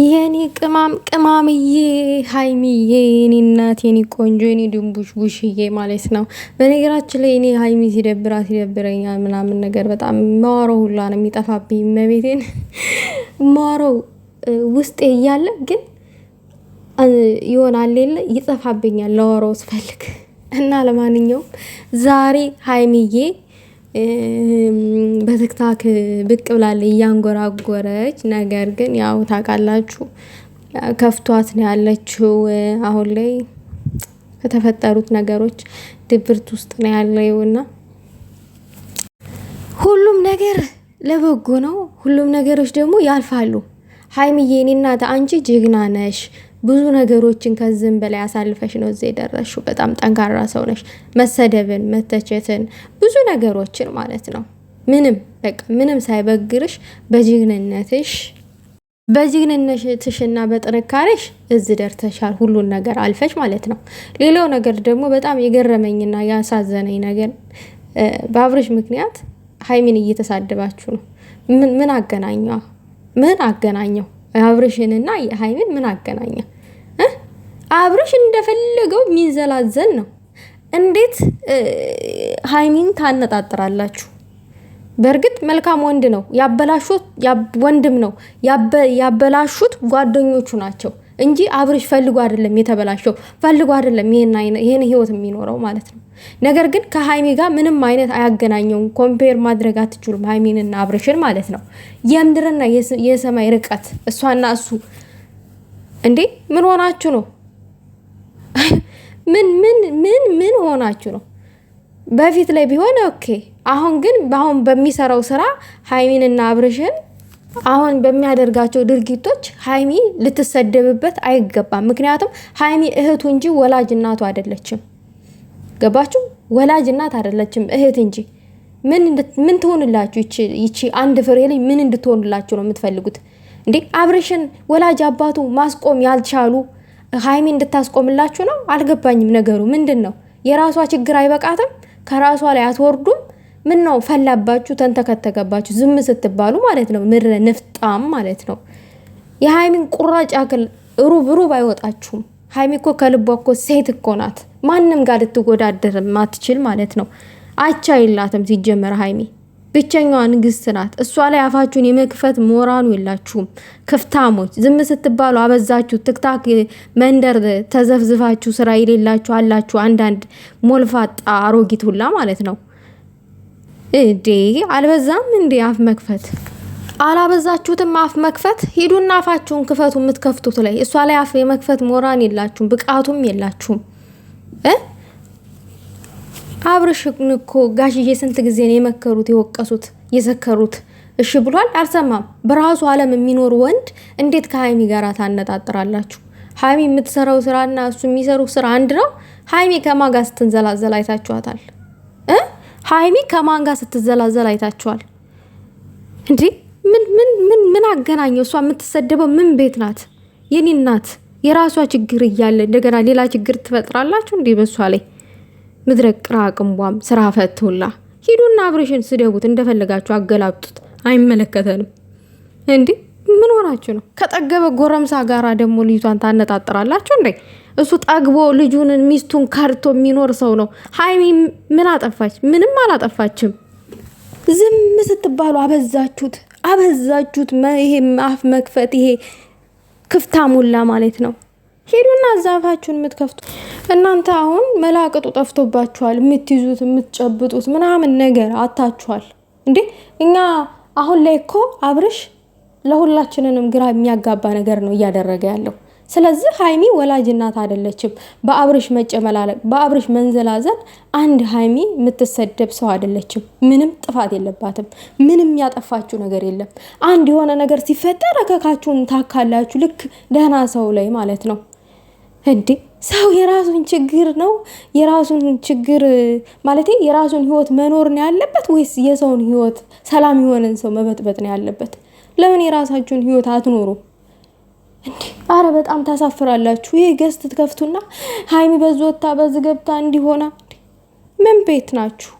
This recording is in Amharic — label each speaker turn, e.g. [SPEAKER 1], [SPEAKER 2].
[SPEAKER 1] የኔ ቅማምዬ ሀይሚዬ የኔ እናት የኔ ቆንጆ የኔ ድንቡሽ ቡሽዬ ማለት ነው። በነገራችን ላይ እኔ ሀይሚ ሲደብረኛል ምናምን ነገር በጣም ማወራው ሁላ ነው የሚጠፋብኝ። መቤቴን ማወራው ውስጤ እያለ ግን ይሆናል የለ ይጠፋብኛል ላወራው ስፈልግ እና ለማንኛውም ዛሬ ሀይሚዬ በቲክታክ ብቅ ብላለች እያንጎራጎረች። ነገር ግን ያው ታውቃላችሁ ከፍቷት ነው ያለችው። አሁን ላይ ከተፈጠሩት ነገሮች ድብርት ውስጥ ነው ያለውና ሁሉም ነገር ለበጎ ነው። ሁሉም ነገሮች ደግሞ ያልፋሉ። ሀይሚዬ እኔ እናት አንቺ ጀግና ነሽ። ብዙ ነገሮችን ከዚህም በላይ አሳልፈሽ ነው እዚህ የደረስሽው። በጣም ጠንካራ ሰው ነሽ። መሰደብን፣ መተቸትን፣ ብዙ ነገሮችን ማለት ነው ምንም ሳይበግርሽ በጀግንነትሽና በጥንካሬሽ እዚህ ደርሰሻል። ሁሉን ነገር አልፈሽ ማለት ነው። ሌላው ነገር ደግሞ በጣም የገረመኝና ያሳዘነኝ ነገር በአብርሽ ምክንያት ሀይሚን እየተሳደባችሁ ነው። ምን አገናኘው? አብርሽንና ሀይሚን ምን አገናኘው? አብርሽ እንደፈለገው የሚንዘላዘል ነው። እንዴት ሀይሚን ታነጣጥራላችሁ? በእርግጥ መልካም ወንድ ነው። ወንድም ነው ያበላሹት ጓደኞቹ ናቸው እንጂ አብርሽ ፈልጎ አይደለም የተበላሸው። ፈልጎ አይደለም ይሄን ህይወት የሚኖረው ማለት ነው። ነገር ግን ከሀይሚ ጋር ምንም አይነት አያገናኘውም። ኮምፔር ማድረግ አትችሉም ሀይሚንና አብርሽን ማለት ነው። የምድርና የሰማይ ርቀት እሷና እሱ። እንዴ ምን ሆናችሁ ነው? ምን ሆናችሁ ነው? በፊት ላይ ቢሆን ኦኬ። አሁን ግን በሚሰራው ስራ ሀይሚንና አብርሽን አሁን በሚያደርጋቸው ድርጊቶች ሀይሚ ልትሰደብበት አይገባም። ምክንያቱም ሀይሚ እህቱ እንጂ ወላጅ እናቱ አይደለችም። ገባችሁ? ወላጅ እናት አይደለችም እህት እንጂ። ምን ትሆንላችሁ? ይቺ አንድ ፍሬ ላይ ምን እንድትሆንላችሁ ነው የምትፈልጉት እንዴ? አብርሽን ወላጅ አባቱ ማስቆም ያልቻሉ ሀይሚ እንድታስቆምላችሁ ነው? አልገባኝም ነገሩ ምንድን ነው? የራሷ ችግር አይበቃትም? ከራሷ ላይ አትወርዱም? ምን ነው ፈላባችሁ? ተንተከተከባችሁ ዝም ስትባሉ ማለት ነው። ምድረ ንፍጣም ማለት ነው። የሀይሚን ቁራጭ ያክል ሩብ አይወጣችሁም። ሀይሚ እኮ ከልቧ እኮ ሴት እኮ ናት። ማንም ጋር ልትወዳደር ማትችል ማለት ነው። አቻ የላትም ሲጀመር ሀይሚ ብቸኛዋ ንግስት ናት። እሷ ላይ አፋችሁን የመክፈት ሞራኑ የላችሁም። ክፍታሞች ዝም ስትባሉ አበዛችሁ። ትክታክ መንደር ተዘፍዝፋችሁ ስራ የሌላችሁ አላችሁ። አንዳንድ ሞልፋጣ አሮጊት ሁላ ማለት ነው። እንዴ አልበዛም እንዴ? አፍ መክፈት አላበዛችሁትም? አፍ መክፈት ሂዱና አፋችሁን ክፈቱ። የምትከፍቱት ላይ እሷ ላይ አፍ የመክፈት ሞራን የላችሁም፣ ብቃቱም የላችሁም። አብርሽ እኮ ጋሽዬ ስንት ጊዜ ነው የመከሩት፣ የወቀሱት፣ የዘከሩት? እሺ ብሏል? አልሰማም። በራሱ ዓለም የሚኖር ወንድ እንዴት ከሀይሚ ጋር ታነጣጥራላችሁ? ሀይሚ የምትሰራው ስራና እሱ የሚሰሩ ስራ አንድ ነው። ሀይሚ ከማን ጋር ስትንዘላዘል አይታችኋታል? ሀይሚ ከማን ጋር ስትዘላዘል አይታችኋል እንዴ? ምን አገናኘው? እሷ የምትሰደበው ምን ቤት ናት? የኔ እናት የራሷ ችግር እያለ እንደገና ሌላ ችግር ትፈጥራላችሁ እንዴ በሷ ላይ? ምድረ ቅራቅንቧም ስራ ፈትሁላ። ሂዱና አብርሽን ስደቡት፣ እንደፈለጋችሁ አገላብጡት፣ አይመለከተንም። እንዴ ምን ሆናችሁ ነው? ከጠገበ ጎረምሳ ጋራ ደግሞ ልጅቷን ታነጣጥራላችሁ እንዴ? እሱ ጠግቦ ልጁን ሚስቱን ከርቶ የሚኖር ሰው ነው። ሀይሚ ምን አጠፋች? ምንም አላጠፋችም። ዝም ስትባሉ አበዛችሁት። ይሄ አፍ መክፈት፣ ይሄ ክፍታሙላ ማለት ነው። ሄዱና አዛፋችሁን የምትከፍቱ እናንተ አሁን መላቅጡ ጠፍቶባችኋል። የምትይዙት የምትጨብጡት ምናምን ነገር አታችኋል እንዴ? እኛ አሁን ላይ እኮ አብርሽ ለሁላችንንም ግራ የሚያጋባ ነገር ነው እያደረገ ያለው። ስለዚህ ሀይሚ ወላጅ እናት አይደለችም። በአብርሽ መጨመላለቅ፣ በአብርሽ መንዘላዘል አንድ ሀይሚ የምትሰደብ ሰው አይደለችም። ምንም ጥፋት የለባትም። ምንም ያጠፋችሁ ነገር የለም። አንድ የሆነ ነገር ሲፈጠር ከካችሁን ታካላችሁ፣ ልክ ደህና ሰው ላይ ማለት ነው። እንዴ ሰው የራሱን ችግር ነው የራሱን ችግር ማለት የራሱን ህይወት መኖር ነው ያለበት ወይስ የሰውን ህይወት ሰላም የሆነን ሰው መበጥበጥ ነው ያለበት? ለምን የራሳችሁን ህይወት አትኖሩ እንዴ? አረ በጣም ታሳፍራላችሁ። ይሄ ገስት ትከፍቱና ሀይሚ በዝወታ በዝገብታ እንዲሆና ምን ቤት ናችሁ?